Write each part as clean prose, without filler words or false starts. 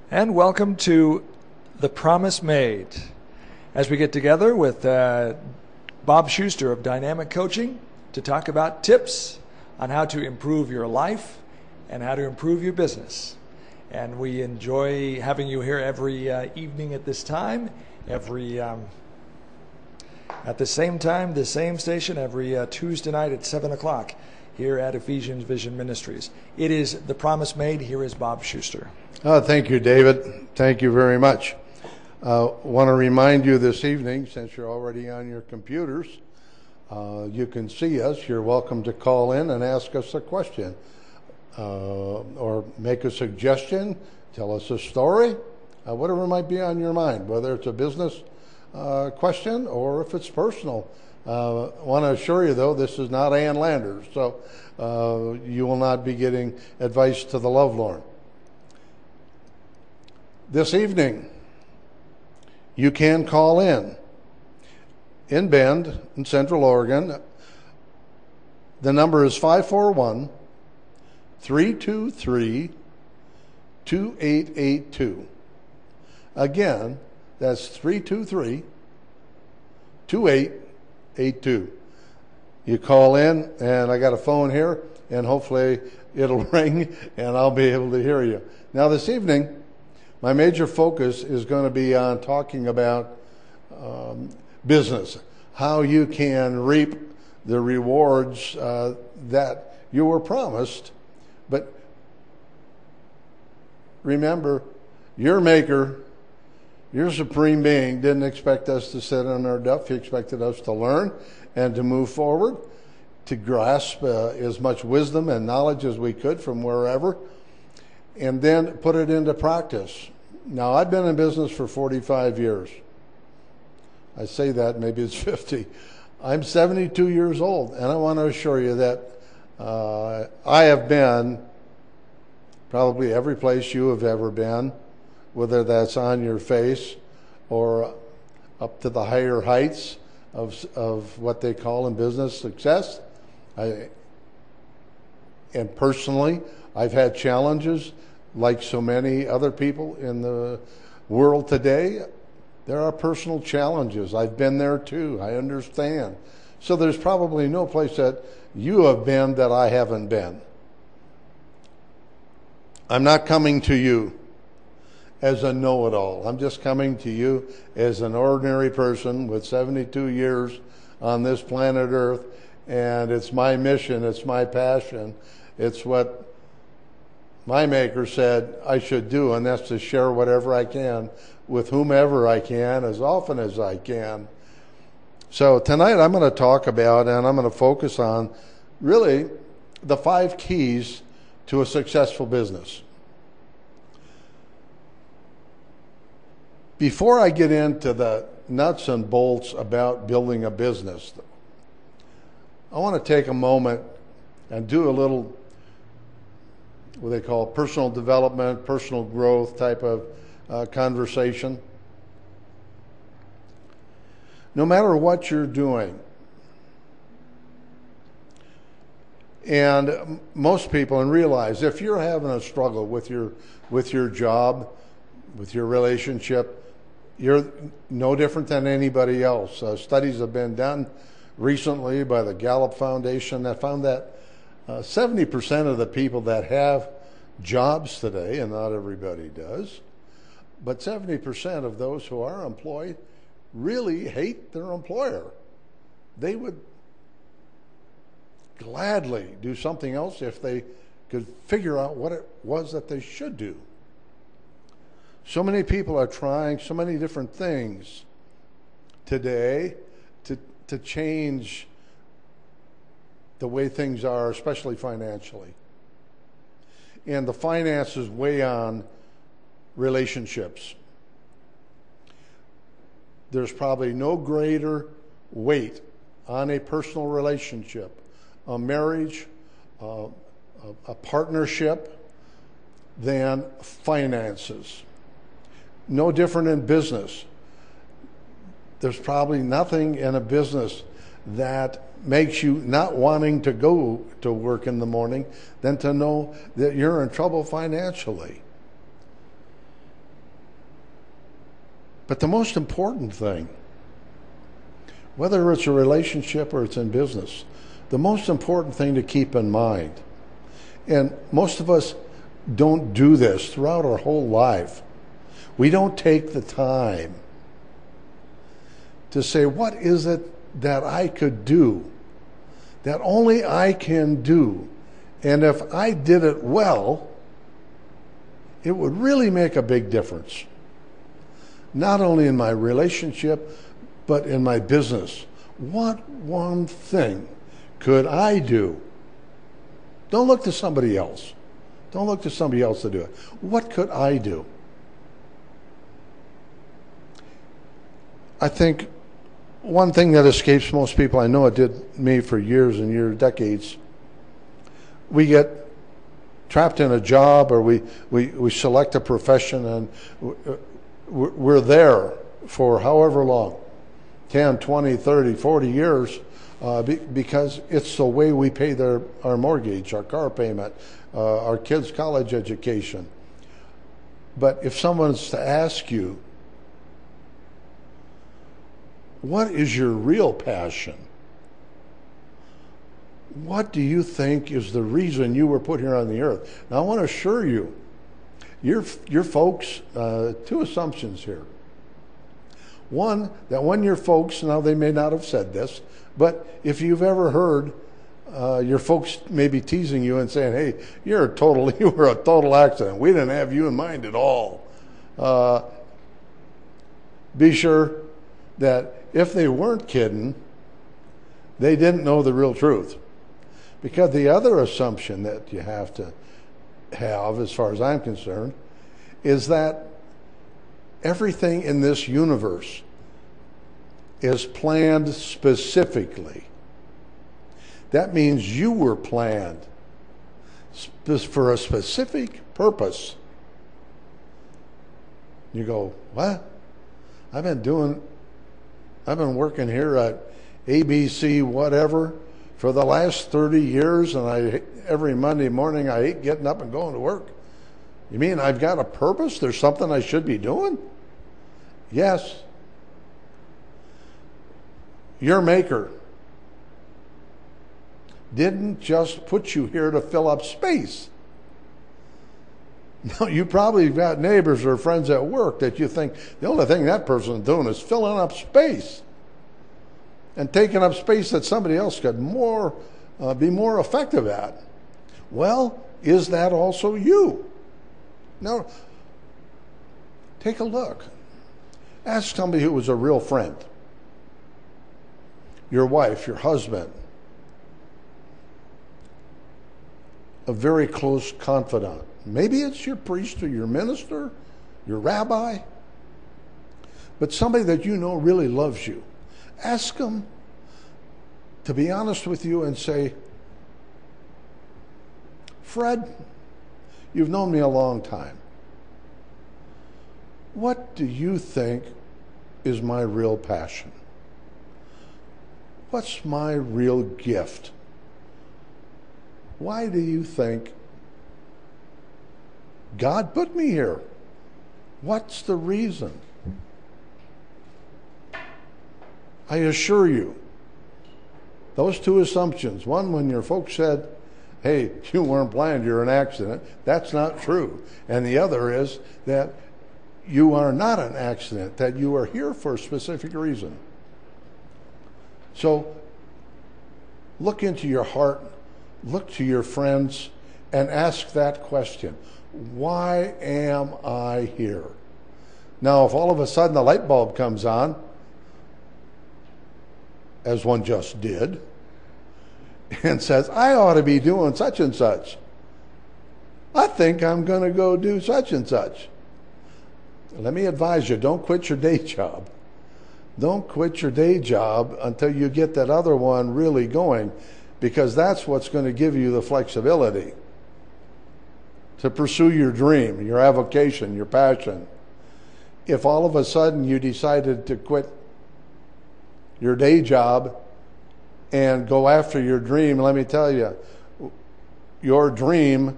And welcome to The Promise Made, as we get together with Bob Schuster of Dynamic Coaching to talk about tips on how to improve your life and how to improve your business. And we enjoy having you here every evening at this time, at the same time, the same station, every Tuesday night at 7 o'clock here at Ephesians Vision Ministries. It is The Promise Made. Here is Bob Schuster. Thank you, David. Thank you very much. Want to remind you this evening, since you're already on your computers, you can see us. You're welcome to call in and ask us a question or make a suggestion, tell us a story, whatever might be on your mind, whether it's a business question or if it's personal. I want to assure you, though, this is not Ann Landers, so you will not be getting advice to the lovelorn. This evening, you can call in Bend, in Central Oregon. The number is 541-323-2882. Again, that's 323-2882. You call in, and I got a phone here, and hopefully it'll ring, and I'll be able to hear you. Now, this evening, my major focus is going to be on talking about business, how you can reap the rewards that you were promised. But remember, your Maker, your Supreme Being, didn't expect us to sit on our duff. He expected us to learn and to move forward, to grasp as much wisdom and knowledge as we could from wherever, and then put it into practice. Now, I've been in business for 45 years. I say that, maybe it's 50. I'm 72 years old, and I want to assure you that I have been probably every place you have ever been, whether that's on your face or up to the higher heights of what they call in business success. And personally, I've had challenges like so many other people in the world today. There are personal challenges. I've been there too. I understand. So there's probably no place that you have been that I haven't been. I'm not coming to you as a know-it-all. I'm just coming to you as an ordinary person with 72 years on this planet Earth, and it's my mission, it's my passion, it's what my Maker said I should do, and that's to share whatever I can with whomever I can, as often as I can. So tonight I'm going to talk about, and I'm going to focus on, really, the 5 keys to a successful business. Before I get into the nuts and bolts about building a business, I want to take a moment and do a little, what they call personal development, personal growth type of conversation. No matter what you're doing, and most people, and realize if you're having a struggle with your job, with your relationship, you're no different than anybody else. Studies have been done recently by the Gallup Foundation that found that 70% of the people that have jobs today, and not everybody does, but 70% of those who are employed really hate their employer. They would gladly do something else if they could figure out what it was that they should do. So many people are trying so many different things today to change the way things are, especially financially. And the finances weigh on relationships. There's probably no greater weight on a personal relationship, a marriage, a partnership, than finances. No different in business. There's probably nothing in a business that makes you not wanting to go to work in the morning than to know that you're in trouble financially. But the most important thing, whether it's a relationship or it's in business, the most important thing to keep in mind, and most of us don't do this throughout our whole life, we don't take the time to say, what is it that I could do, that only I can do, and if I did it well, it would really make a big difference. Not only in my relationship, but in my business. What one thing could I do? Don't look to somebody else. Don't look to somebody else to do it. What could I do? I think one thing that escapes most people, I know it did me for years and years, decades, we get trapped in a job, or we select a profession, and we're there for however long, 10, 20, 30, 40 years, because it's the way we pay our mortgage, our car payment, our kids' college education. But if someone's to ask you, what is your real passion? What do you think is the reason you were put here on the earth? Now, I want to assure you, your folks, two assumptions here. One, that when your folks, now they may not have said this, but if you've ever heard your folks maybe teasing you and saying, hey, you were a total accident. We didn't have you in mind at all. Be sure that if they weren't kidding, they didn't know the real truth. Because the other assumption that you have to have, as far as I'm concerned, is that everything in this universe is planned specifically. That means you were planned for a specific purpose. You go, what? I've been working here at ABC whatever for the last 30 years, and every Monday morning I hate getting up and going to work. You mean I've got a purpose? There's something I should be doing? Yes. Your Maker didn't just put you here to fill up space. No, you probably got neighbors or friends at work that you think the only thing that person's doing is filling up space and taking up space that somebody else could be more effective at. Well, is that also you? Now, take a look. Ask somebody who was a real friend. Your wife, your husband, a very close confidant. Maybe it's your priest or your minister, your rabbi, but somebody that you know really loves you. Ask them to be honest with you and say, Fred, you've known me a long time. What do you think is my real passion? What's my real gift? Why do you think God put me here? What's the reason? I assure you, those two assumptions, one, when your folks said, hey, you weren't planned, you're an accident, that's not true. And the other is that you are not an accident, that you are here for a specific reason. So look into your heart, look to your friends, and ask that question. Why am I here? Now, if all of a sudden the light bulb comes on, as one just did, and says, I ought to be doing such and such. I think I'm going to go do such and such. Let me advise you, don't quit your day job. Don't quit your day job until you get that other one really going, because that's what's going to give you the flexibility to pursue your dream, your avocation, your passion. If all of a sudden you decided to quit your day job and go after your dream, let me tell you, your dream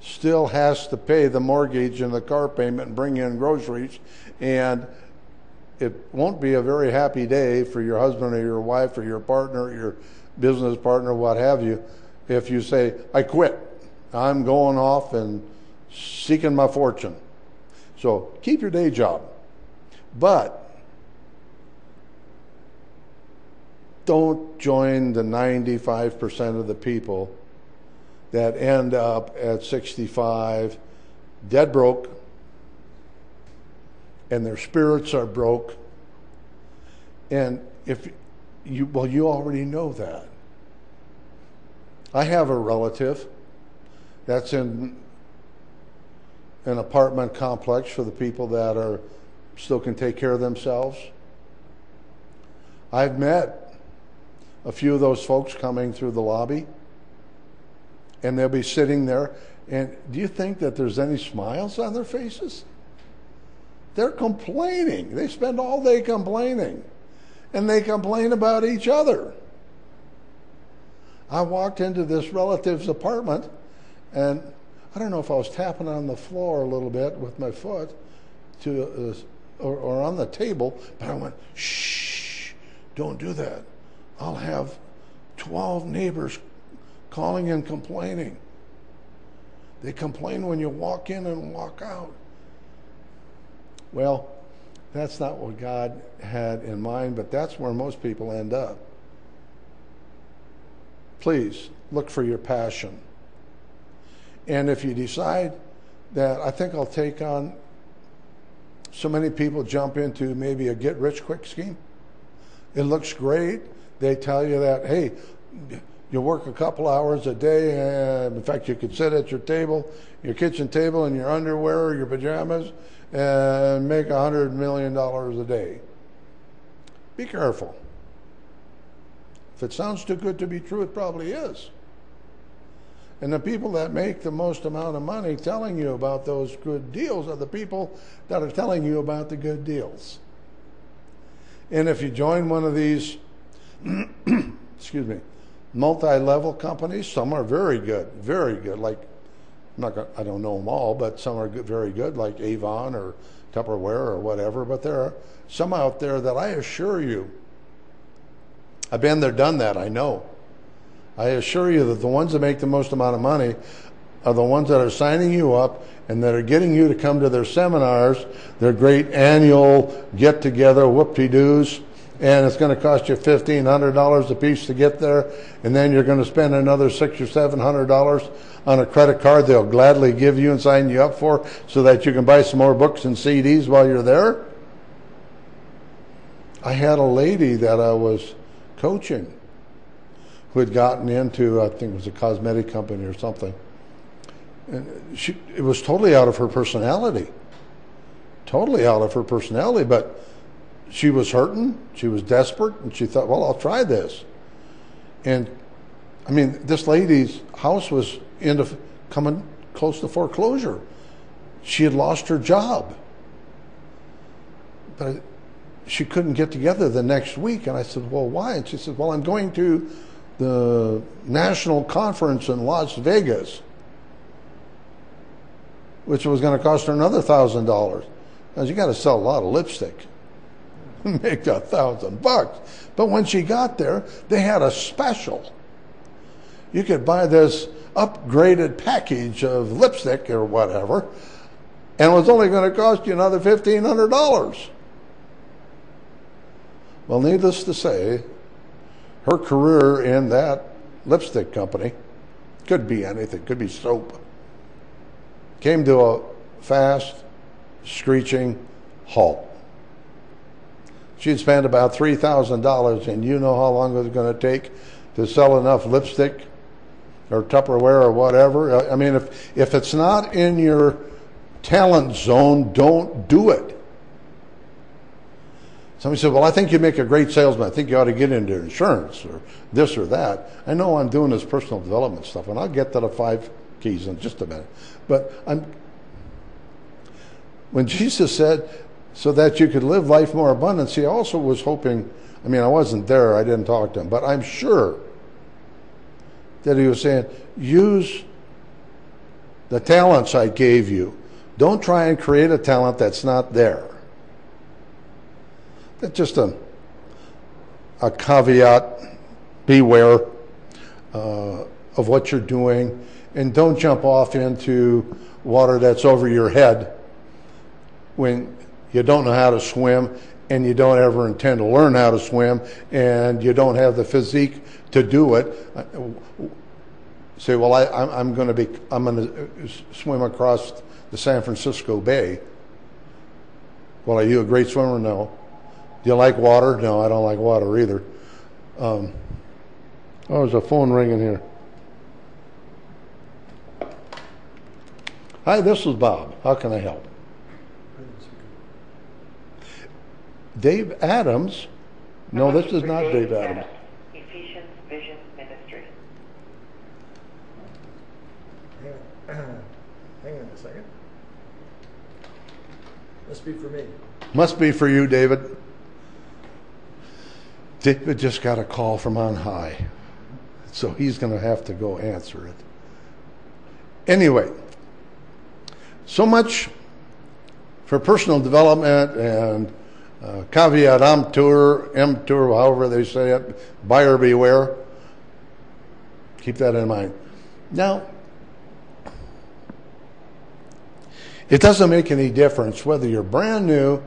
still has to pay the mortgage and the car payment and bring in groceries, and it won't be a very happy day for your husband or your wife or your partner or your business partner, what have you, if you say, I quit. I'm going off and seeking my fortune. So keep your day job. But don't join the 95% of the people that end up at 65 dead broke, and their spirits are broke. And you already know that. I have a relative that's in an apartment complex for the people that still can take care of themselves. I've met a few of those folks coming through the lobby, and they'll be sitting there, and do you think that there's any smiles on their faces? They're complaining. They spend all day complaining, and they complain about each other. I walked into this relative's apartment, and I don't know if I was tapping on the floor a little bit with my foot or on the table, but I went, shh, don't do that. I'll have 12 neighbors calling and complaining. They complain when you walk in and walk out. Well, that's not what God had in mind, but that's where most people end up. Please look for your passion. And if you decide that I think I'll take on, so many people jump into maybe a get-rich-quick scheme. It looks great. They tell you that, hey, you work a couple hours a day, and in fact, you could sit at your table, your kitchen table, in your underwear or your pajamas, and make $100 million a day. Be careful. If it sounds too good to be true, it probably is. And the people that make the most amount of money telling you about those good deals are the people that are telling you about the good deals. And if you join one of these, excuse me, multi-level companies, some are very good, like, I don't know them all, but some are good, very good, like Avon or Tupperware or whatever, but there are some out there that I assure you, I've been there, done that, I know. I assure you that the ones that make the most amount of money are the ones that are signing you up and that are getting you to come to their seminars, their great annual get-together whoop-de-doos, and it's going to cost you $1,500 a piece to get there, and then you're going to spend another $600 or $700 on a credit card they'll gladly give you and sign you up for so that you can buy some more books and CDs while you're there. I had a lady that I was coaching who had gotten into, I think it was a cosmetic company or something. And it was totally out of her personality. Totally out of her personality, but she was hurting, she was desperate, and she thought, well, I'll try this. And, I mean, this lady's house was coming close to foreclosure. She had lost her job. But she couldn't get together the next week, and I said, well, why? And she said, well, I'm going to the national conference in Las Vegas, which was going to cost her another $1,000. Because you got to sell a lot of lipstick, make $1,000. But when she got there, they had a special. You could buy this upgraded package of lipstick or whatever, and it was only going to cost you another $1,500. Well, needless to say, her career in that lipstick company, could be anything, could be soap, came to a fast, screeching halt. She'd spent about $3,000, and you know how long it was going to take to sell enough lipstick or Tupperware or whatever. I mean, if it's not in your talent zone, don't do it. Somebody said, well, I think you make a great salesman. I think you ought to get into insurance or this or that. I know I'm doing this personal development stuff, and I'll get to the 5 keys in just a minute. But when Jesus said, so that you could live life more abundance, he also was hoping, I mean, I wasn't there, I didn't talk to him, but I'm sure that he was saying, use the talents I gave you. Don't try and create a talent that's not there. That's just a caveat. Beware of what you're doing, and don't jump off into water that's over your head when you don't know how to swim and you don't ever intend to learn how to swim and you don't have the physique to do it. Say, well, I'm going to swim across the San Francisco Bay. Well, are you a great swimmer? No. Do you like water? No, I don't like water either. Oh, there's a phone ringing here. Hi, this is Bob. How can I help? Dave Adams? No, this is not Dave Adams. Ephesians Vision Ministry. Hang on a second. Must be for me. Must be for you, David. David just got a call from on high, so he's going to have to go answer it. Anyway, so much for personal development and caveat emptor, however they say it, buyer beware. Keep that in mind. Now, it doesn't make any difference whether you're brand new,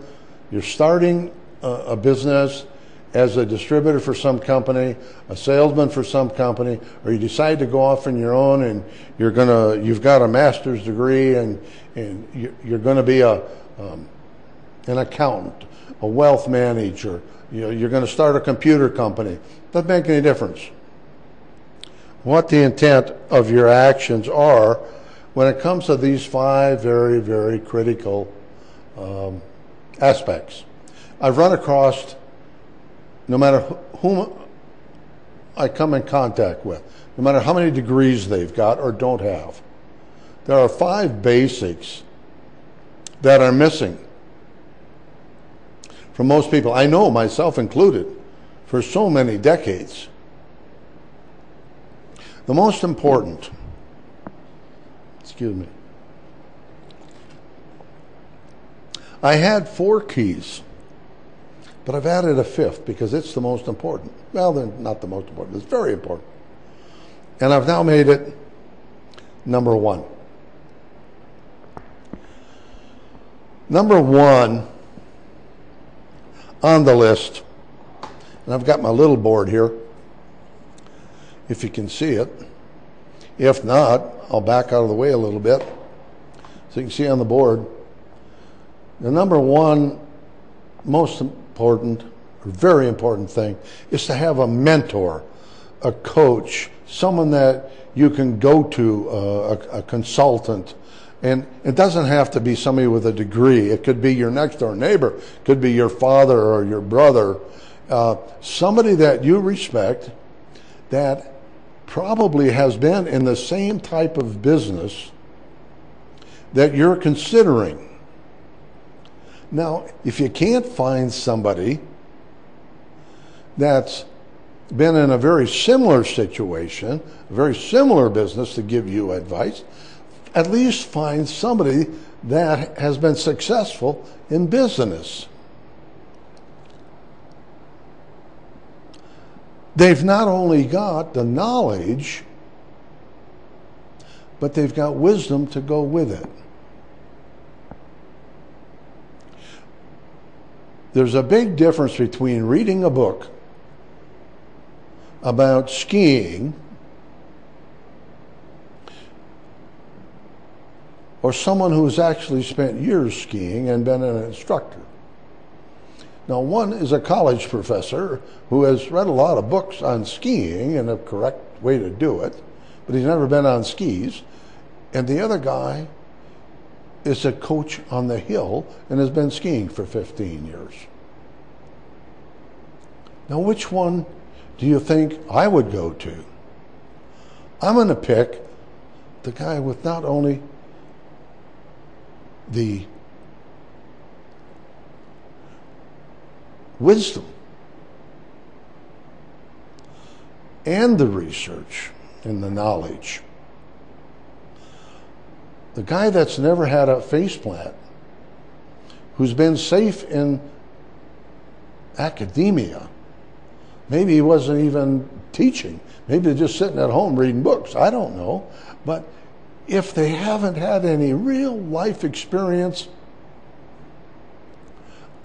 you're starting a business as a distributor for some company, a salesman for some company, or you decide to go off on your own and you've got a master's degree and you're going to be an accountant, a wealth manager, you're going to start a computer company. Doesn't make any difference what the intent of your actions are when it comes to these 5 very, very critical aspects. I've run across, no matter whom I come in contact with, no matter how many degrees they've got or don't have, there are 5 basics that are missing from most people. I know, myself included, for so many decades. The most important, excuse me, I had 4 keys, but I've added a 5th because it's the most important. Well, they're not the most important, it's very important. And I've now made it number 1. Number 1 on the list, and I've got my little board here, if you can see it. If not, I'll back out of the way a little bit so you can see on the board. The number 1 most important, or very important thing is to have a mentor, a coach, someone that you can go to, a consultant. And it doesn't have to be somebody with a degree. It could be your next door neighbor, it could be your father or your brother, somebody that you respect that probably has been in the same type of business that you're considering. Now, if you can't find somebody that's been in a very similar situation, a very similar business to give you advice, at least find somebody that has been successful in business. They've not only got the knowledge, but they've got wisdom to go with it. There's a big difference between reading a book about skiing or someone who's actually spent years skiing and been an instructor. Now, one is a college professor who has read a lot of books on skiing and a correct way to do it, but he's never been on skis. And the other guy is a coach on the hill and has been skiing for 15 years. Now, which one do you think I would go to? I'm going to pick the guy with not only the wisdom and the research and the knowledge, The guy that's never had a faceplant, who's been safe in academia, maybe he wasn't even teaching, maybe they're just sitting at home reading books, I don't know. But if they haven't had any real life experience,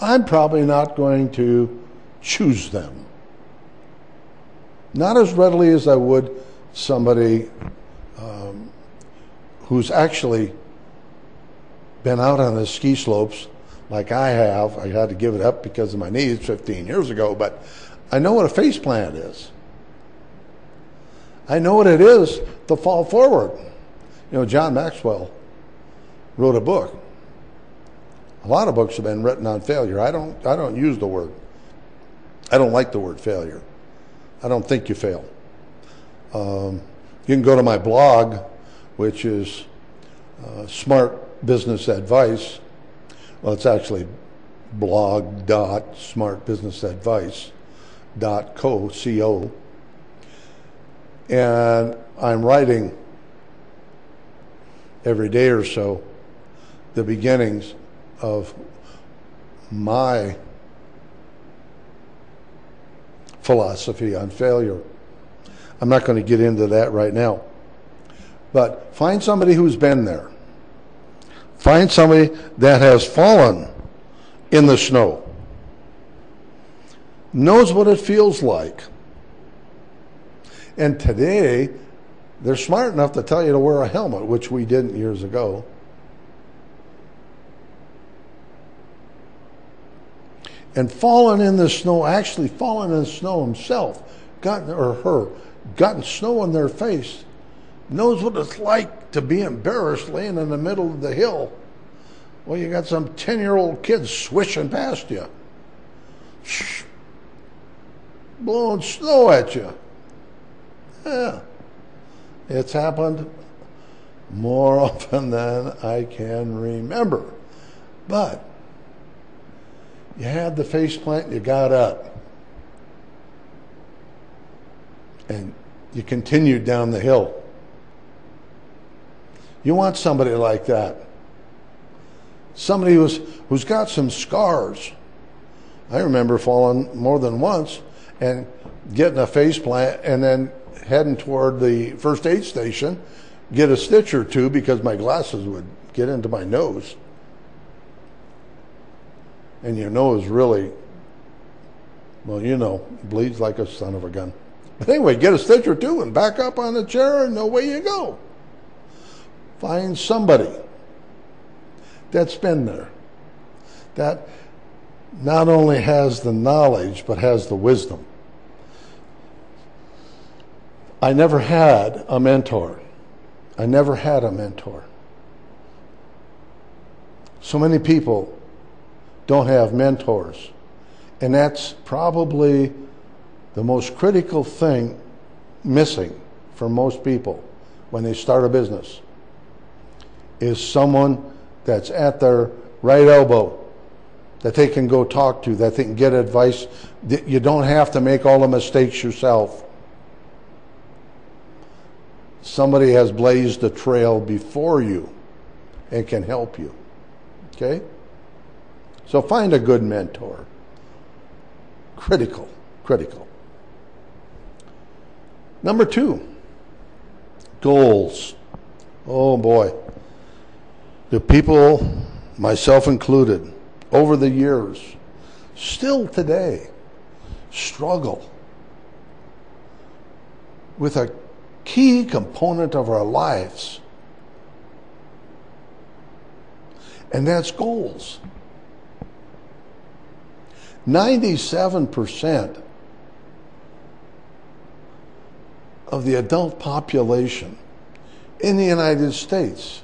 I'm probably not going to choose them. Not as readily as I would somebody who's actually been out on the ski slopes like I have. I had to give it up because of my knees 15 years ago, but I know what a faceplant is. I know what it is to fall forward. You know, John Maxwell wrote a book. A lot of books have been written on failure. I don't use the word. I don't like the word failure. I don't think you fail. You can go to my blog, which is Smart Business Advice. Well, it's actually blog.smartbusinessadvice.co. And I'm writing every day or so the beginnings of my philosophy on failure. I'm not going to get into that right now. But find somebody who's been there. Find somebody that has fallen in the snow, knows what it feels like. And today, they're smart enough to tell you to wear a helmet, which we didn't years ago. And fallen in the snow, actually fallen in the snow himself, gotten snow on their face, knows what it's like to be embarrassed laying in the middle of the hill. Well, you got some 10-year-old kids swishing past you, blowing snow at you. Yeah, it's happened more often than I can remember. But you had the faceplant, you got up. And you continued down the hill. You want somebody like that. Somebody who's got some scars. I remember falling more than once and getting a faceplant and then heading toward the first aid station, get a stitch or two because my glasses would get into my nose. And your nose really, well, you know, bleeds like a son of a gun. But anyway, get a stitch or two and back up on the chair and away you go. Find somebody that's been there, that not only has the knowledge, but has the wisdom. I never had a mentor. I never had a mentor. So many people don't have mentors. And that's probably the most critical thing missing for most people when they start a business, is someone that's at their right elbow, that they can go talk to, that they can get advice. You don't have to make all the mistakes yourself. Somebody has blazed a trail before you and can help you. Okay? So find a good mentor. Critical. Number 2, goals. Oh boy. The people, myself included, over the years, still today, struggle with a key component of our lives, and that's goals. 97% of the adult population in the United States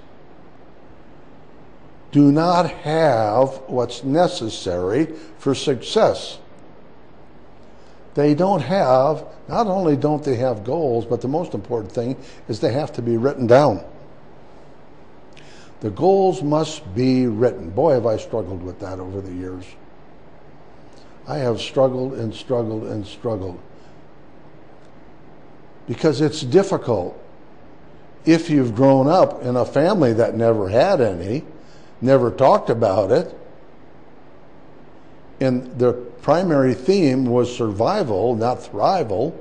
do not have what's necessary for success. They don't have, not only don't they have goals, but the most important thing is they have to be written down. The goals must be written. Boy, have I struggled with that over the years. I have struggled and struggled and struggled. Because it's difficult if you've grown up in a family that never had any, never talked about it, and the primary theme was survival, not thrival,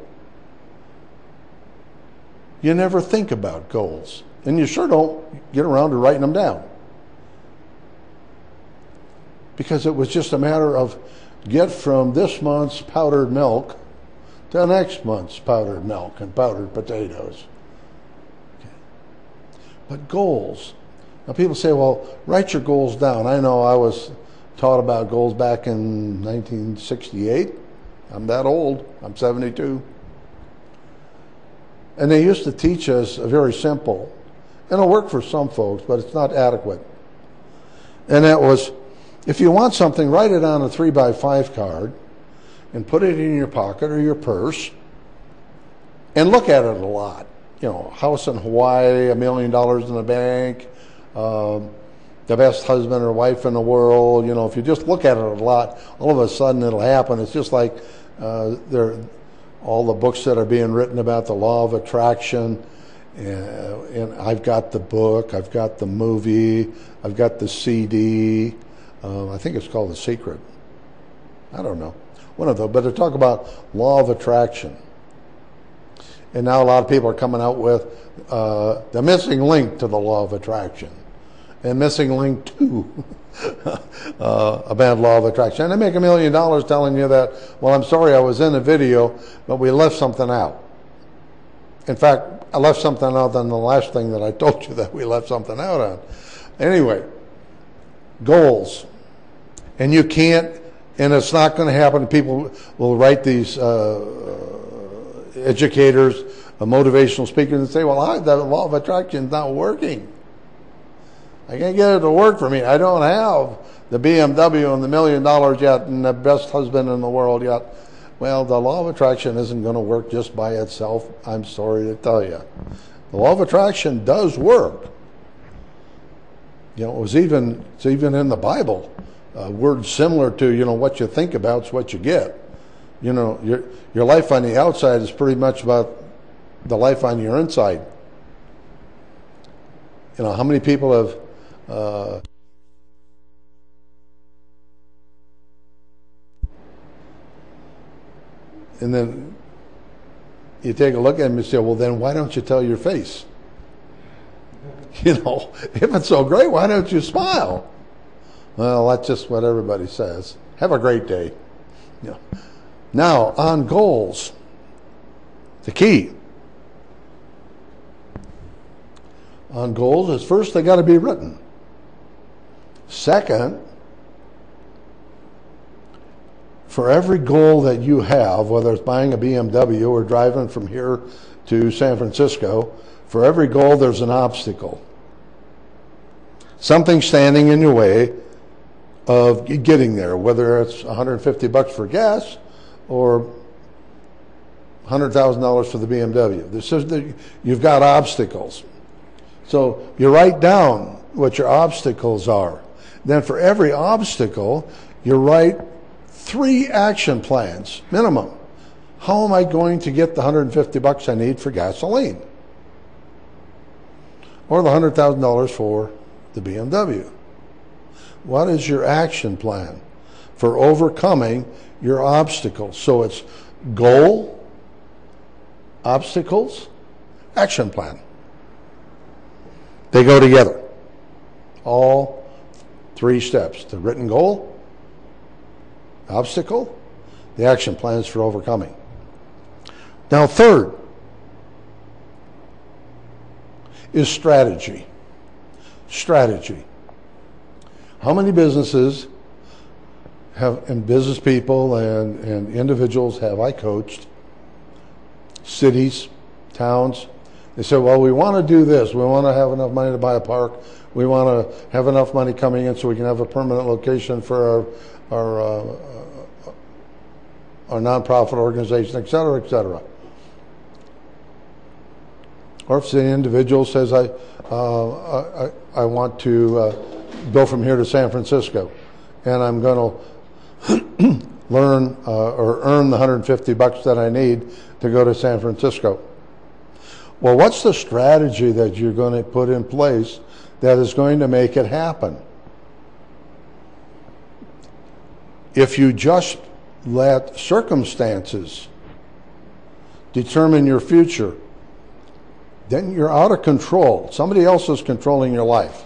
you never think about goals. And you sure don't get around to writing them down. Because it was just a matter of get from this month's powdered milk to next month's powdered milk and powdered potatoes. Okay. But goals. Now people say, well, write your goals down. I know I was taught about goals back in 1968. I'm that old. I'm 72. And they used to teach us a very simple, and it'll work for some folks, but it's not adequate. And that was, if you want something, write it on a 3x5 card and put it in your pocket or your purse and look at it a lot. You know, house in Hawaii, $1 million in the bank, the best husband or wife in the world. You know, if you just look at it a lot, all of a sudden it'll happen. It's just like all the books that are being written about the law of attraction. And I've got the book, I've got the movie, I've got the CD. I think it's called The Secret. I don't know. One of those. But they talk about law of attraction. And now a lot of people are coming out with the missing link to the law of attraction. And missing link to a bad law of attraction. And they make $1 million telling you that, well, I'm sorry I was in the video, but we left something out. In fact, I left something out on the last thing that I told you that we left something out on. Anyway, goals. And you can't, and it's not going to happen. People will write these educators, motivational speakers, and say, well, the law of attraction is not working. I can't get it to work for me. I don't have the BMW and the $1 million yet and the best husband in the world yet. Well, the law of attraction isn't going to work just by itself. I'm sorry to tell you. The law of attraction does work. You know, it's even in the Bible. Words similar to, you know, what you think about is what you get. You know, your life on the outside is pretty much about the life on your inside. You know, how many people have and then you take a look at them and say, well, then why don't you tell your face? You know, if it's so great, why don't you smile? Well, that's just what everybody says. Have a great day. Yeah. Now, on goals, the key on goals is first, they got to be written. Second, for every goal that you have, whether it's buying a BMW or driving from here to San Francisco, for every goal there's an obstacle. Something standing in your way of getting there, whether it's $150 for gas or $100,000 for the BMW. You've got obstacles. So you write down what your obstacles are. Then for every obstacle, you write 3 action plans, minimum. How am I going to get the $150 I need for gasoline? Or the $100,000 for the BMW? What is your action plan for overcoming your obstacles? So it's goal, obstacles, action plan. They go together. All 3 steps. The written goal, obstacle, the action plans for overcoming. Now, third is strategy. Strategy. How many businesses have, and business people and individuals have I coached, cities, towns? They say, well, we want to do this. We want to have enough money to buy a park. We want to have enough money coming in so we can have a permanent location for our nonprofit organization, et cetera, et cetera. Or if the individual says, I want to go from here to San Francisco, and I'm going to learn or earn the $150 that I need to go to San Francisco. Well, what's the strategy that you're going to put in place that is going to make it happen? If you just let circumstances determine your future, then you're out of control. Somebody else is controlling your life.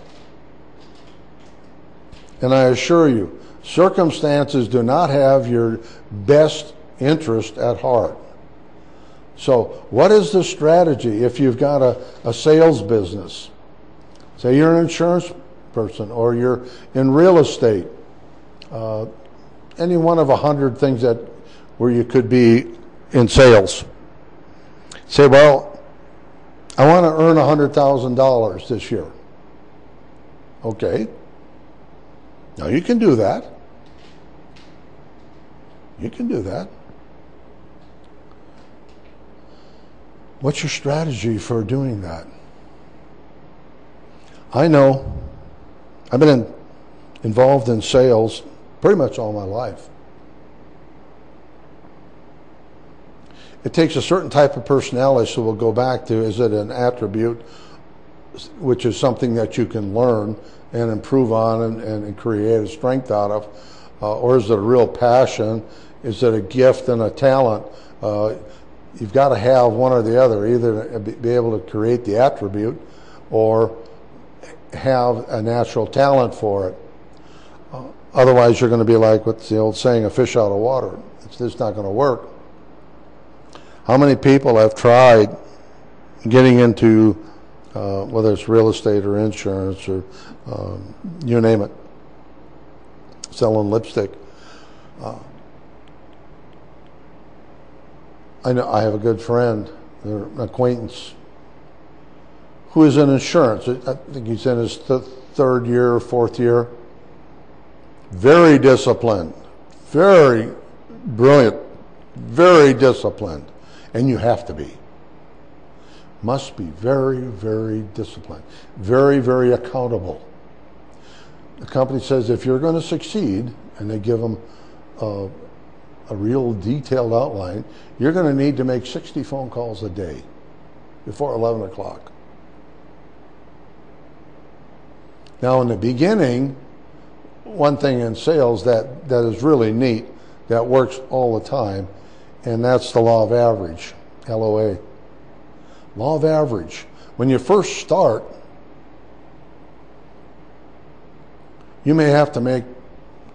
And I assure you, circumstances do not have your best interest at heart. So what is the strategy if you've got a sales business? Say you're an insurance person or you're in real estate. Any one of 100 things where you could be in sales. Say, well, I want to earn $100,000 this year. Okay. Now you can do that. You can do that. What's your strategy for doing that? I know I've been involved in sales pretty much all my life. It takes a certain type of personality, so we'll go back to, is it an attribute, which is something that you can learn and improve on and create a strength out of, or is it a real passion? Is it a gift and a talent? You've got to have one or the other, either be able to create the attribute or have a natural talent for it. Otherwise, you're going to be like what's the old saying, a fish out of water. It's just not going to work. How many people have tried getting into, whether it's real estate or insurance or you name it, selling lipstick? I know I have a good friend, an acquaintance, who is in insurance. I think he's in his third year or fourth year. Very disciplined, very brilliant, very disciplined. And you have to be. Must be very, very disciplined. Very, very accountable. The company says if you're going to succeed, and they give them a real detailed outline, you're going to need to make 60 phone calls a day before 11 o'clock. Now in the beginning, one thing in sales that is really neat, that works all the time, and that's the law of average, LOA. Law of average. When you first start, you may have to make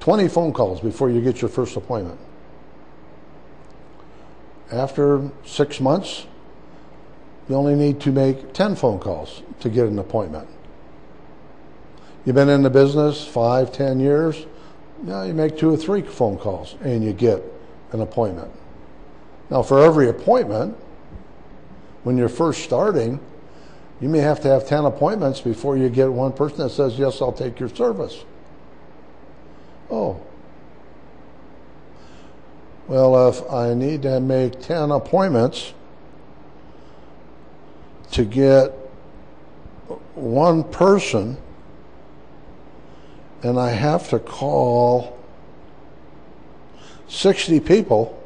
20 phone calls before you get your first appointment. After 6 months, you only need to make 10 phone calls to get an appointment. You've been in the business 5, 10 years, now you make 2 or 3 phone calls and you get an appointment. Now for every appointment, when you're first starting, you may have to have 10 appointments before you get one person that says, yes, I'll take your service. Oh. Well, if I need to make 10 appointments to get one person, and I have to call 60 people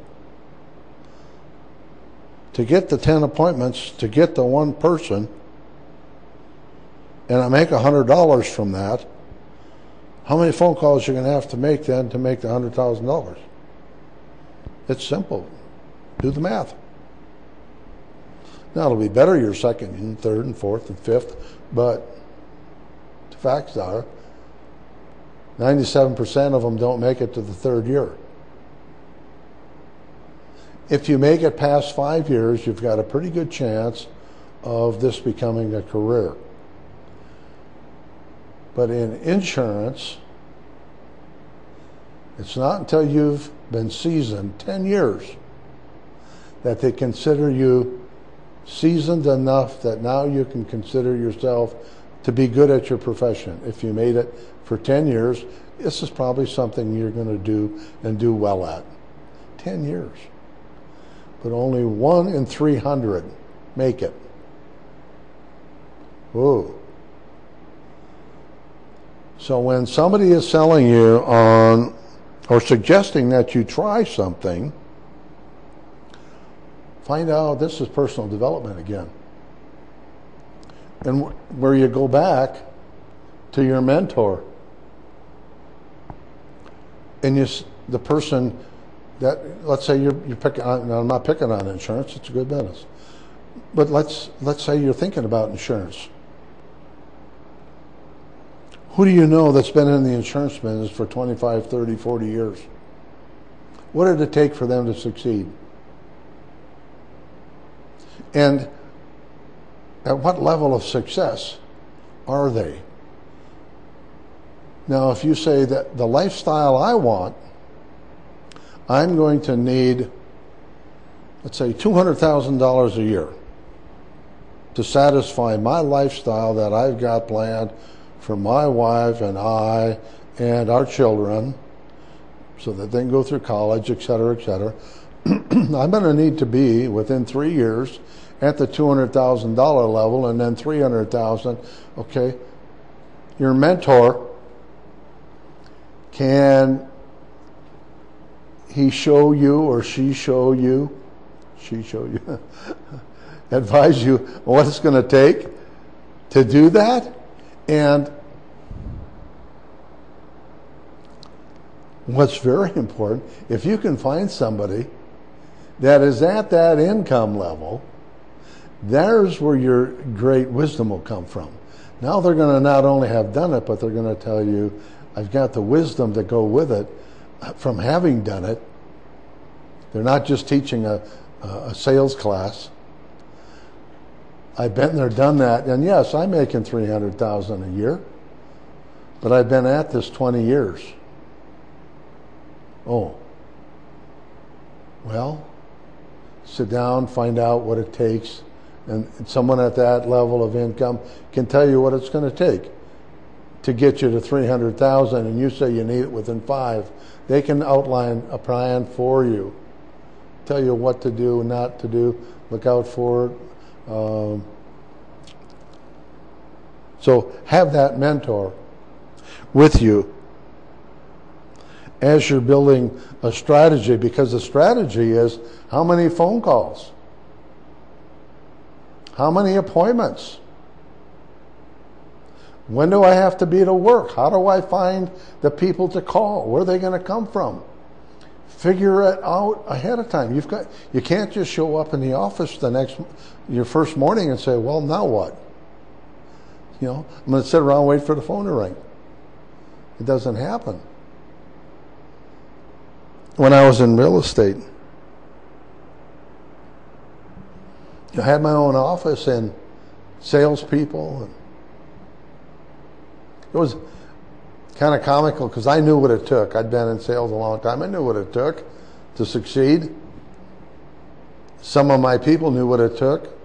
to get the 10 appointments, to get the one person, and I make $100 from that, how many phone calls are you going to have to make then to make the $100,000? It's simple. Do the math. Now, it'll be better your second and third and fourth and fifth, but the facts are 97% of them don't make it to the third year. If you make it past 5 years, you've got a pretty good chance of this becoming a career. But in insurance, it's not until you've been seasoned 10 years that they consider you seasoned enough that now you can consider yourself to be good at your profession. If you made it for 10 years, this is probably something you're going to do and do well at. 10 years. But only 1 in 300 make it. Whoa. So when somebody is selling you on or suggesting that you try something, find out this is personal development again. And where you go back to your mentor. And the person that, let's say you're picking on, I'm not picking on insurance, it's a good business. But let's say you're thinking about insurance. Who do you know that's been in the insurance business for 25, 30, 40 years? What did it take for them to succeed? And at what level of success are they? Now, if you say that the lifestyle I want, I'm going to need, let's say, $200,000 a year to satisfy my lifestyle that I've got planned for my wife and I and our children so that they can go through college, et cetera, et cetera. I'm going to need to be, within 3 years, at the $200,000 level, and then $300,000. Okay, your mentor, can he show you or she show you, advise you what it's going to take to do that? And what's very important, if you can find somebody that is at that income level, there's where your great wisdom will come from. Now they're going to not only have done it, but they're going to tell you, I've got the wisdom to go with it from having done it. They're not just teaching a sales class. I've been there, done that, and yes, I'm making $300,000 a year, but I've been at this 20 years. Oh, well, sit down, find out what it takes, and someone at that level of income can tell you what it's going to take to get you to $300,000, and you say you need it within 5. They can outline a plan for you, tell you what to do, not to do, look out for it. So have that mentor with you as you're building a strategy, because the strategy is how many phone calls, how many appointments, when do I have to be to work, how do I find the people to call, where are they going to come from? Figure it out ahead of time. You can't just show up in the office your first morning and say, well, now what? You know, I'm going to sit around and wait for the phone to ring. It doesn't happen. When I was in real estate, I had my own office and salespeople. And it was kind of comical because I knew what it took. I'd been in sales a long time. I knew what it took to succeed. Some of my people knew what it took.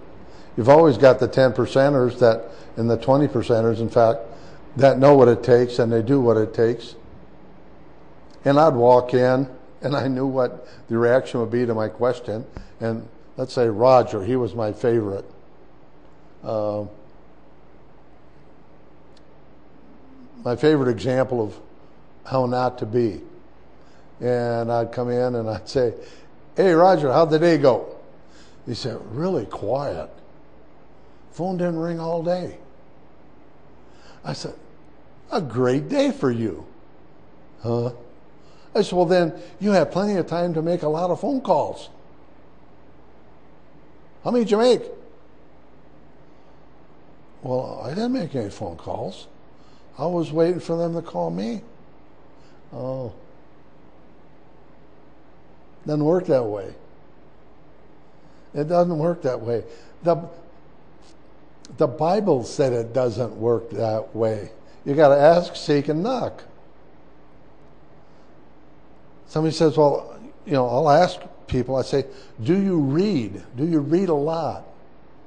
You've always got the 10%ers and the 20%ers, in fact, that know what it takes and they do what it takes. And I'd walk in and I knew what the reaction would be to my question. And let's say Roger, he was my favorite. My favorite example of how not to be. And I'd come in and I'd say, hey, Roger, how'd the day go? He said, really quiet. Phone didn't ring all day. I said, a great day for you. Huh? I said, well, then you have plenty of time to make a lot of phone calls. How many did you make? Well, I didn't make any phone calls. I was waiting for them to call me. Oh. Doesn't work that way. It doesn't work that way. The Bible said it doesn't work that way. You got to ask, seek, and knock. Somebody says, well, I'll ask people, I say, do you read? Do you read a lot?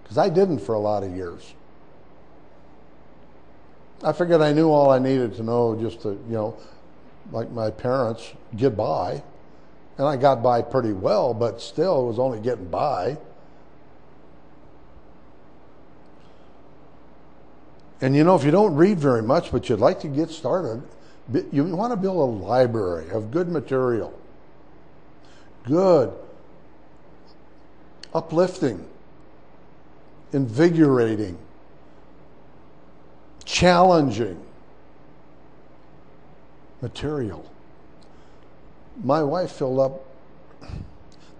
Because I didn't for a lot of years. I figured I knew all I needed to know just to, like my parents, get by. And I got by pretty well, but still it was only getting by. And if you don't read very much, but you'd like to get started, you want to build a library of good material. Good, uplifting, invigorating, challenging material. My wife filled up,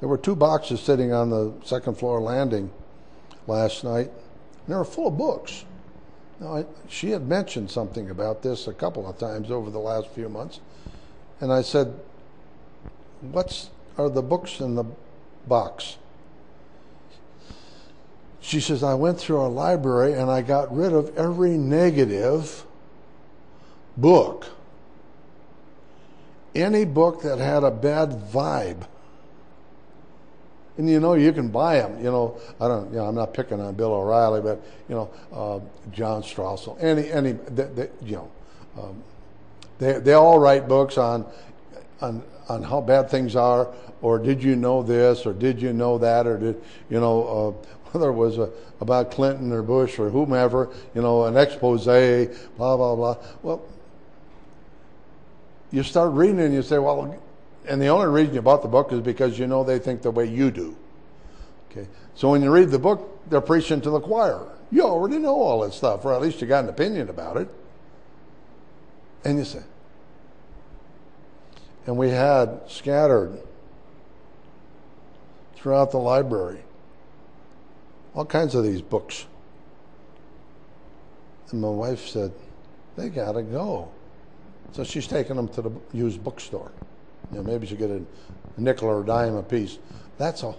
there were 2 boxes sitting on the second floor landing last night, and they were full of books. Now, she had mentioned something about this a couple of times over the last few months, and I said, "What are the books in the box?" She says, "I went through our library and I got rid of every negative book. Any book that had a bad vibe." And you can buy them. I'm not picking on Bill O'Reilly, but John Strassel. They all write books on how bad things are, or did you know this, or did you know that, or did whether it was about Clinton or Bush or whomever, an expose, blah blah blah. Well, you start reading it and you say, well. And the only reason you bought the book is because they think the way you do. Okay, so when you read the book, they're preaching to the choir. You already know all that stuff, or at least you got an opinion about it. And you say, and we had scattered throughout the library all kinds of these books. And my wife said, they got to go. So she's taking them to the used bookstore. Maybe she'll get a nickel or a dime a piece. That's a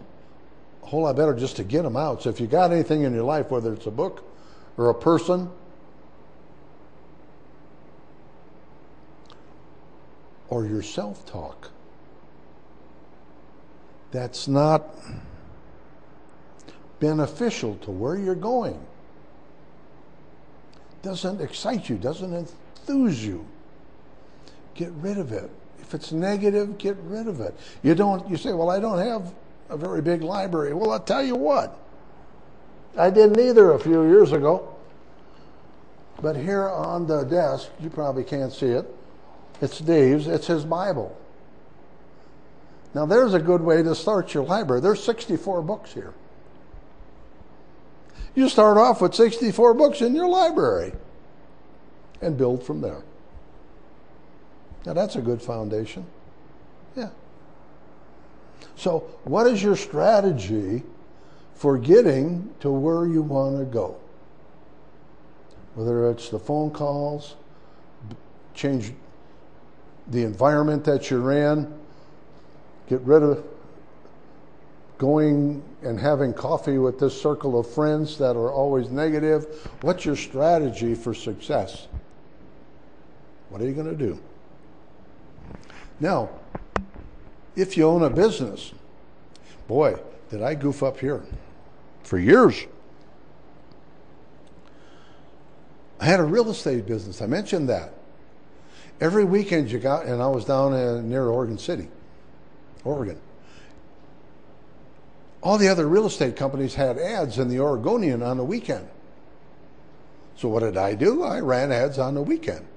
whole lot better just to get them out. So if you got anything in your life, whether it's a book or a person or your self-talk, that's not beneficial to where you're going, doesn't excite you, doesn't enthuse you, get rid of it. If it's negative, get rid of it. You say, well, I don't have a very big library. Well, I'll tell you what. I didn't either a few years ago. But here on the desk, you probably can't see it. It's Dave's. It's his Bible. Now, there's a good way to start your library. There's 64 books here. You start off with 64 books in your library and build from there. Now, that's a good foundation. Yeah. So, what is your strategy for getting to where you want to go? Whether it's the phone calls, change the environment that you're in, get rid of going and having coffee with this circle of friends that are always negative. What's your strategy for success? What are you going to do? Now, if you own a business, boy, did I goof up here for years. I had a real estate business. I mentioned that. Every weekend and I was down near Oregon City, Oregon. All the other real estate companies had ads in the Oregonian on the weekend. So what did I do? I ran ads on the weekend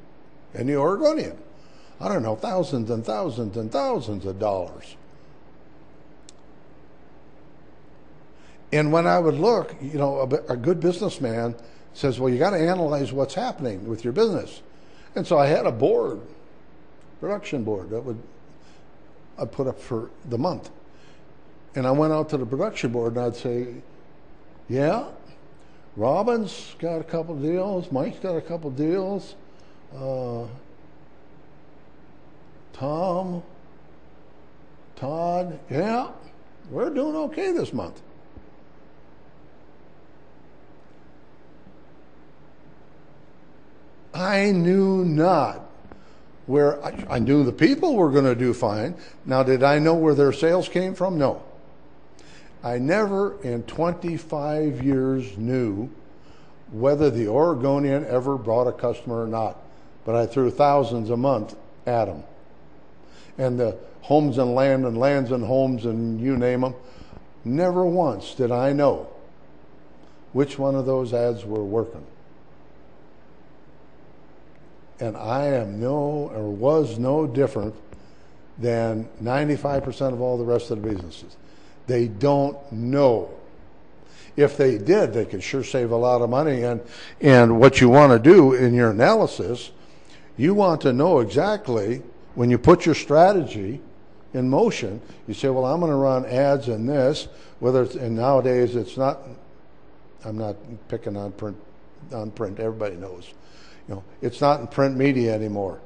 in the Oregonian. I don't know, thousands and thousands and thousands of dollars. And when I would look, a good businessman says, well, you got to analyze what's happening with your business. And so I had a board, production board, that I'd put up for the month. And I went out to the production board and I'd say, yeah, Robin's got a couple deals, Mike's got a couple deals, Tom, Todd, yeah, we're doing okay this month. I knew not where, I knew the people were going to do fine. Now, did I know where their sales came from? No. I never in 25 years knew whether the Oregonian ever brought a customer or not. But I threw thousands a month at them. And the Homes and Land and Lands and Homes and you name them, never once did I know which one of those ads were working. And I am was no different than 95% of all the rest of the businesses. They don't know. if they did, they could sure save a lot of money. And what you want to do in your analysis, you want to know exactly when you put your strategy in motion. You say, well, I'm going to run ads in this, whether it's, and nowadays it's not, I'm not picking on print, everybody knows. It's not in print media anymore.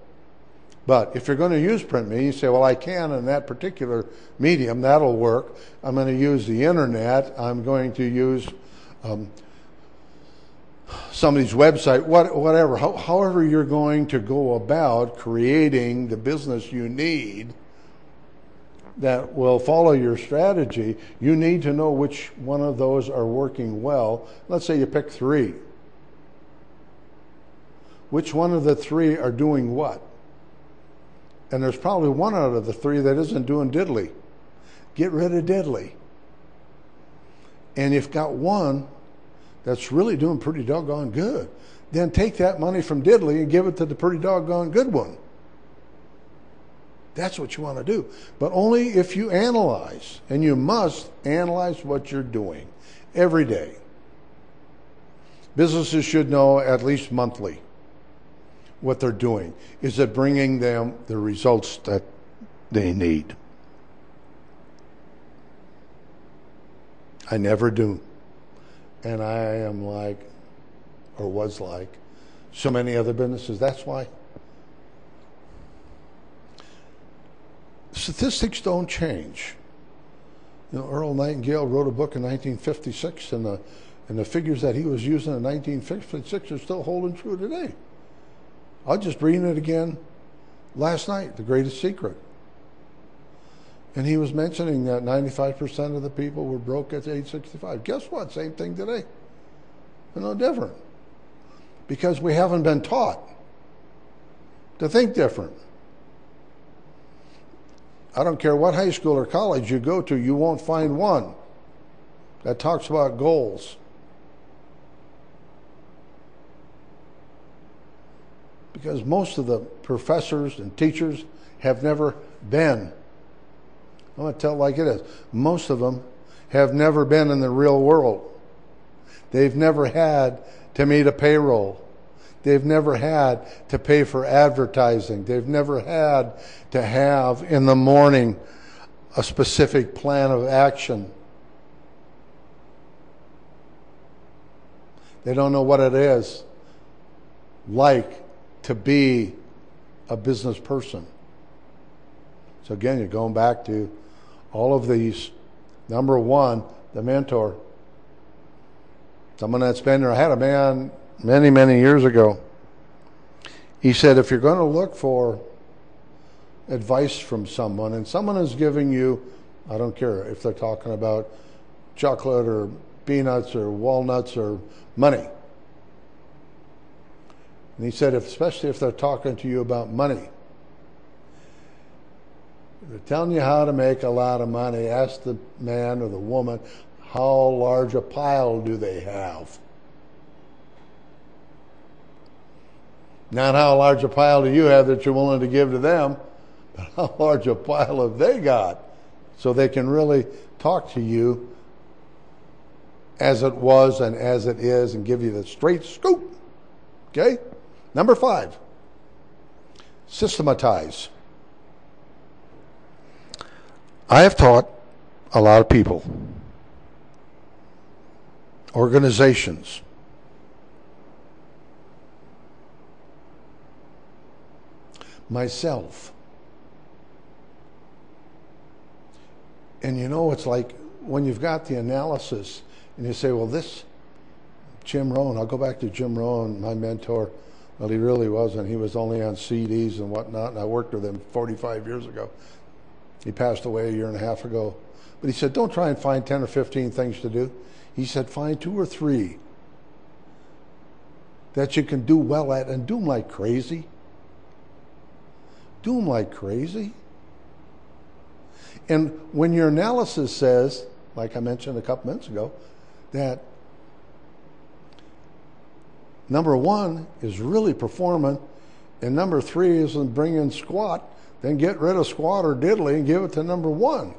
But if you're going to use print media, you say, well, I can in that particular medium, that'll work. I'm going to use the internet. I'm going to use somebody's website, whatever. However you're going to go about creating the business you need that will follow your strategy, you need to know which one of those are working well. Let's say you pick 3. Which one of the 3 are doing what? And there's probably one out of the 3 that isn't doing diddly. Get rid of diddly. And you've got one that's really doing pretty doggone good. Then take that money from diddly and give it to the pretty doggone good one. That's what you want to do. But only if you analyze. And you must analyze what you're doing every day. Businesses should know at least monthly what they're doing. Is it bringing them the results that they need? I never do. And I am like, or was like, so many other businesses. That's why. Statistics don't change. Earl Nightingale wrote a book in 1956, and the figures that he was using in 1956 are still holding true today. I was just reading it again last night, The Greatest Secret. And he was mentioning that 95% of the people were broke at age 65. Guess what? Same thing today. They're no different. Because we haven't been taught to think different. I don't care what high school or college you go to, you won't find one that talks about goals. Because most of the professors and teachers have never been. I'm going to tell it like it is. Most of them have never been in the real world. They've never had to meet a payroll. They've never had to pay for advertising. They've never had to have in the morning a specific plan of action. They don't know what it is like to be a business person. So again, you're going back to all of these. Number one, the mentor. Someone that's been there. I had a man many, many years ago. He said, if you're going to look for advice from someone, and someone is giving you, I don't care if they're talking about chocolate or peanuts or walnuts or money. And he said, especially if they're talking to you about money, if they're telling you how to make a lot of money, ask the man or the woman, how large a pile do they have? Not how large a pile do you have that you're willing to give to them, but how large a pile have they got, so they can really talk to you as it was and as it is and give you the straight scoop. Okay? Number 5, systematize. I have taught a lot of people, organizations, myself. And it's like when you've got the analysis and you say, well, this Jim Rohn, I'll go back to Jim Rohn, my mentor. Well, he really wasn't. He was only on CDs and whatnot, and I worked with him 45 years ago. He passed away a year and a half ago. But he said, don't try and find 10 or 15 things to do. He said, find 2 or 3 that you can do well at, and do them like crazy. Do them like crazy. And when your analysis says, like I mentioned a couple minutes ago, that number 1 is really performing, and number 3 isn't bringing squat, then get rid of squat or diddly and give it to number 1.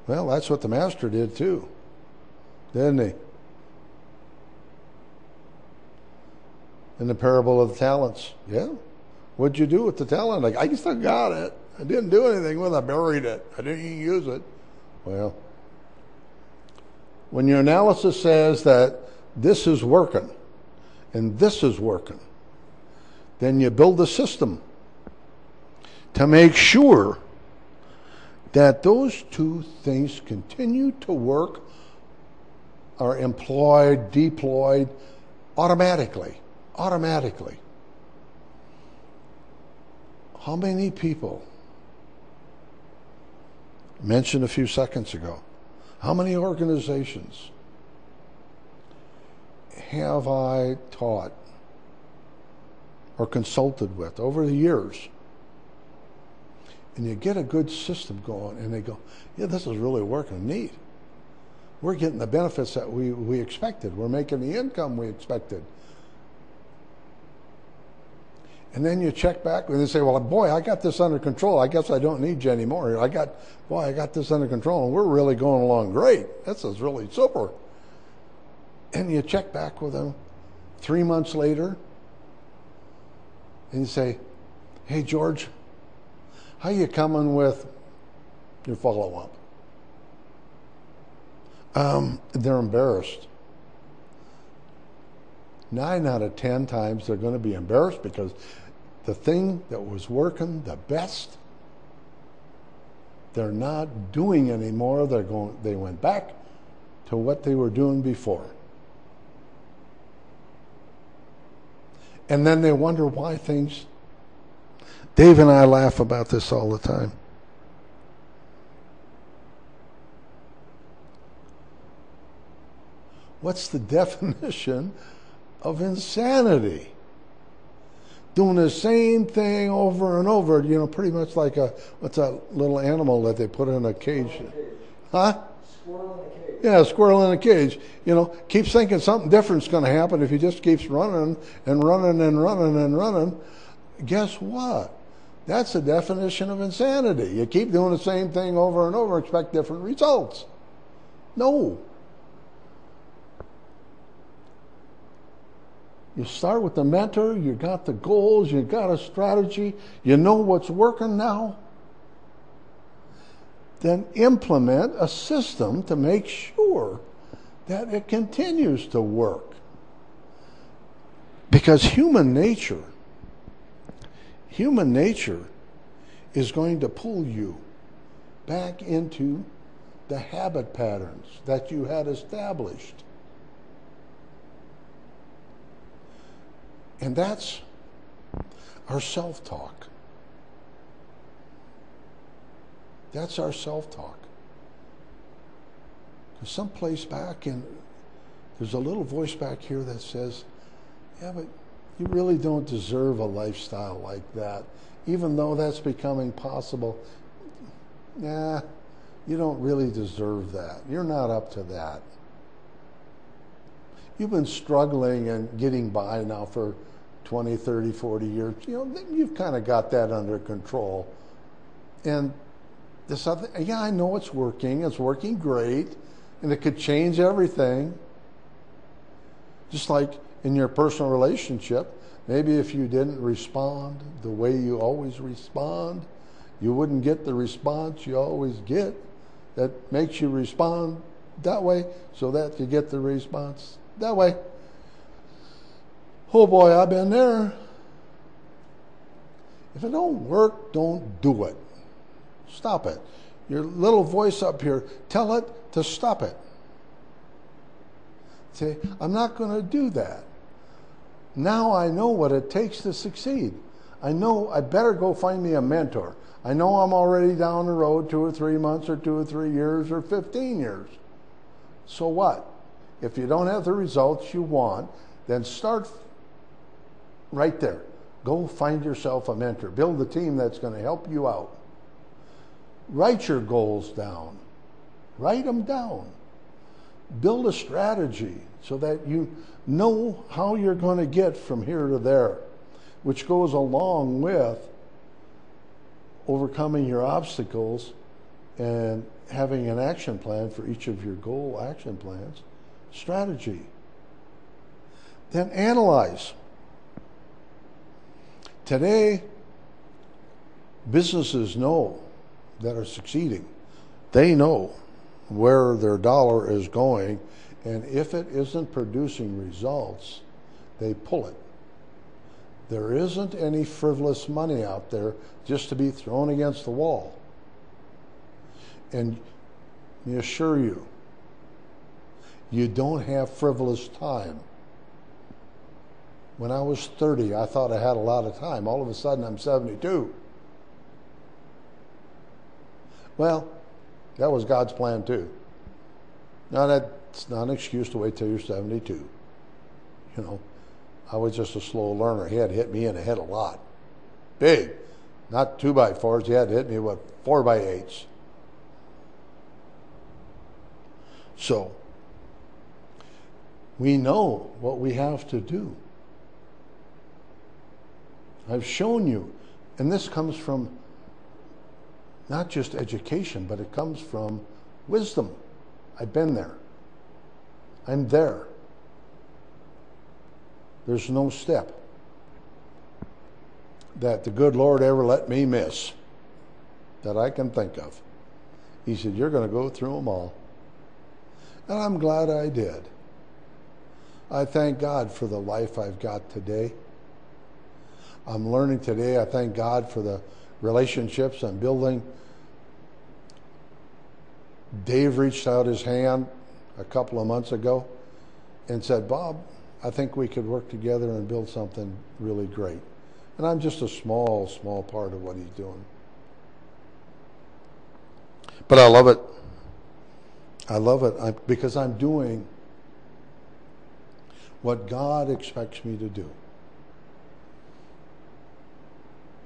Well, that's what the master did too. didn't he? In the parable of the talents. Yeah. What'd you do with the talent? Like, I still got it. I didn't do anything with it. I buried it. I didn't even use it. Well, when your analysis says that this is working and this is working, then you build a system to make sure that those two things continue to work, are employed, deployed automatically. Automatically. How many people, mentioned a few seconds ago, how many organizations have I taught or consulted with over the years? And you get a good system going, and they go, yeah, this is really working neat. We're getting the benefits that we expected. We're making the income we expected. And then you check back and they say, well, boy, I got this under control. I guess I don't need you anymore. I got this under control, and we're really going along great. This is really super. And you check back with them 3 months later, and you say, hey, George, how you coming with your follow-up? They're embarrassed. 9 out of 10 times they're going to be embarrassed because the thing that was working the best, they're not doing anymore. They went back to what they were doing before. And then they wonder why things. Dave and I laugh about this all the time. What's the definition of insanity? Doing the same thing over and over, pretty much like what's that little animal that they put in a cage? Huh? Squirrel in a cage. Yeah, a squirrel in a cage. Keeps thinking something different's going to happen if he just keeps running and running and running and running. Guess what? That's the definition of insanity. You keep doing the same thing over and over, expect different results. No. You start with the mentor, you got the goals, you got a strategy, you know what's working now. Then implement a system to make sure that it continues to work. Because human nature is going to pull you back into the habit patterns that you had established. And that's our self-talk. That's our self-talk. Because someplace back there's a little voice back here that says, yeah, but you really don't deserve a lifestyle like that. Even though that's becoming possible, nah, you don't really deserve that. You're not up to that. You've been struggling and getting by now for 20, 30, 40 years. You've kind of got that under control. And this other, yeah, I know it's working great, and it could change everything. Just like in your personal relationship, maybe if you didn't respond the way you always respond, you wouldn't get the response you always get that makes you respond that way so that you get the response that way. Oh boy, I've been there. If it don't work, don't do it. Stop it. Your little voice up here, tell it to stop it. Say, I'm not going to do that. Now I know what it takes to succeed. I know I better go find me a mentor. I know I'm already down the road 2 or 3 months or 2 or 3 years or 15 years. So what? If you don't have the results you want, then start right there. Go find yourself a mentor. Build a team that's going to help you out. Write your goals down. Write them down. Build a strategy so that you know how you're going to get from here to there, which goes along with overcoming your obstacles and having an action plan for each of your goal action plans strategy. Then analyze. Today, businesses know that are succeeding. They know where their dollar is going, and if it isn't producing results, they pull it. There isn't any frivolous money out there just to be thrown against the wall. And let me assure you, you don't have frivolous time. When I was 30, I thought I had a lot of time. All of a sudden, I'm 72. Well, that was God's plan too. Now, that's not an excuse to wait till you're 72. You know, I was just a slow learner. He had to hit me in the head a lot. Big. Not 2x4s. He had to hit me with 4x8s. So, we know what we have to do. I've shown you, and this comes from not just education, but it comes from wisdom. I've been there. I'm there. There's no step that the good Lord ever let me miss that I can think of. He said, you're going to go through them all. And I'm glad I did. I thank God for the life I've got today. I'm learning today. I thank God for the relationships I'm building. Dave reached out his hand a couple of months ago and said, Bob, I think we could work together and build something really great. And I'm just a small part of what he's doing. But I love it. I love it because I'm doing what God expects me to do.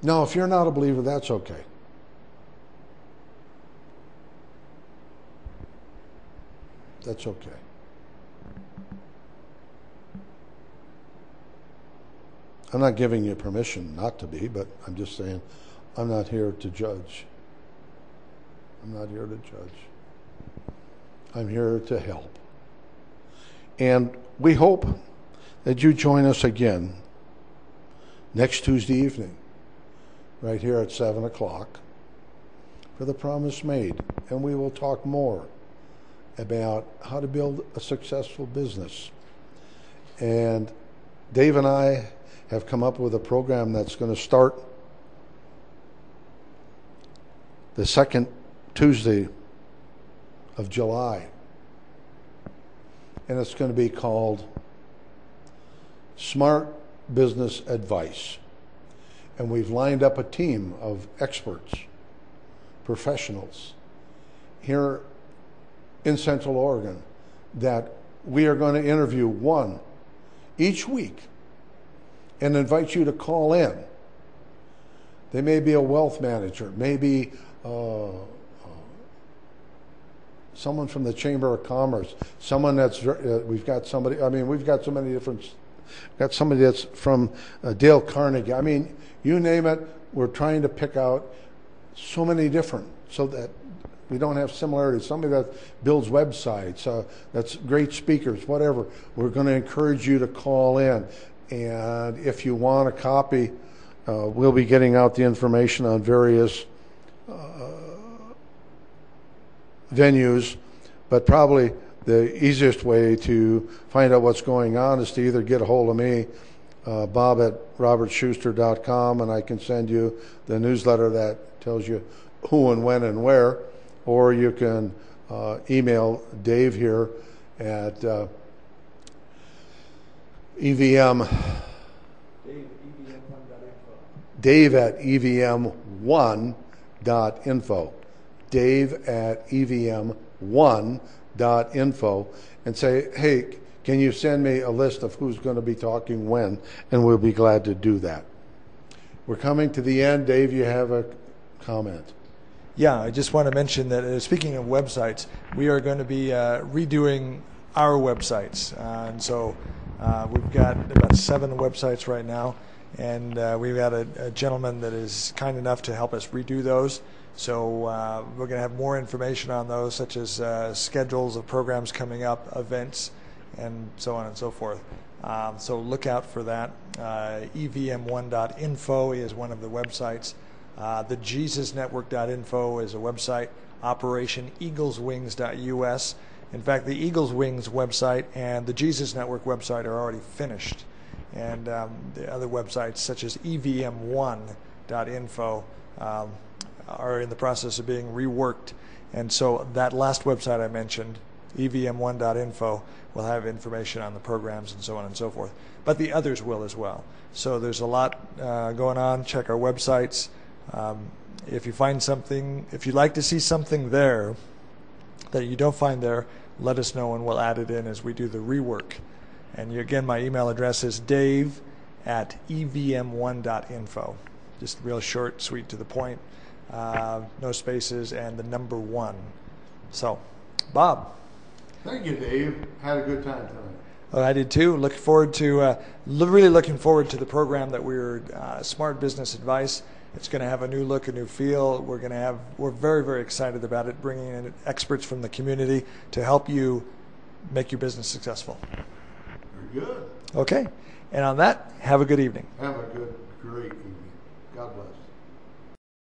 Now, if you're not a believer, that's okay. That's okay. I'm not giving you permission not to be, but I'm just saying I'm not here to judge. I'm not here to judge. I'm here to help. And we hope that you join us again next Tuesday evening, right here at 7 o'clock, for The Promise Made. And we will talk more about how to build a successful business. And Dave and I have come up with a program that's going to start the second Tuesday of July. And it's going to be called Smart Business Advice. And we've lined up a team of experts, professionals here in Central Oregon that we are going to interview one each week and invite you to call in. They may be a wealth manager, maybe someone from the Chamber of Commerce, someone that's, we've got somebody, I mean, we've got so many different, got somebody that's from Dale Carnegie. I mean, you name it, we're trying to pick out so many different so that we don't have similarities. Somebody that builds websites, that's great speakers, whatever. We're going to encourage you to call in. And if you want a copy, we'll be getting out the information on various venues, but probably the easiest way to find out what's going on is to either get a hold of me, Bob at robertschuster.com, and I can send you the newsletter that tells you who and when and where, or you can email Dave here at EVM. Dave at evm1.info. Dave at evm1.info, and say, hey, can you send me a list of who's going to be talking when, and we'll be glad to do that. We're coming to the end. Dave, you have a comment? Yeah, I just want to mention that speaking of websites, we are going to be redoing our websites. And so we've got about 7 websites right now, and we've got a gentleman that is kind enough to help us redo those. So we're going to have more information on those, such as schedules of programs coming up, events, and so on and so forth. So look out for that. EVM1.info is one of the websites. The JesusNetwork.info is a website. OperationEaglesWings.us. In fact, the Eagles Wings website and the Jesus Network website are already finished. And the other websites, such as EVM1.info, are in the process of being reworked. And so that last website I mentioned, EVM1.info, will have information on the programs and so on and so forth. But the others will as well. So there's a lot going on. Check our websites. If you find something, if you'd like to see something there that you don't find there, let us know and we'll add it in as we do the rework. And again, my email address is dave@evm1.info. Just real short, sweet, to the point, no spaces, and the number 1. So, Bob. Thank you, Dave. Had a good time tonight. Oh, I did too. Looking forward to really looking forward to the program that we're Smart Business Advice. It's going to have a new look, a new feel. We're very, very excited about it, bringing in experts from the community to help you make your business successful. Very good. Okay. And on that, have a good evening. Have a great evening. God bless.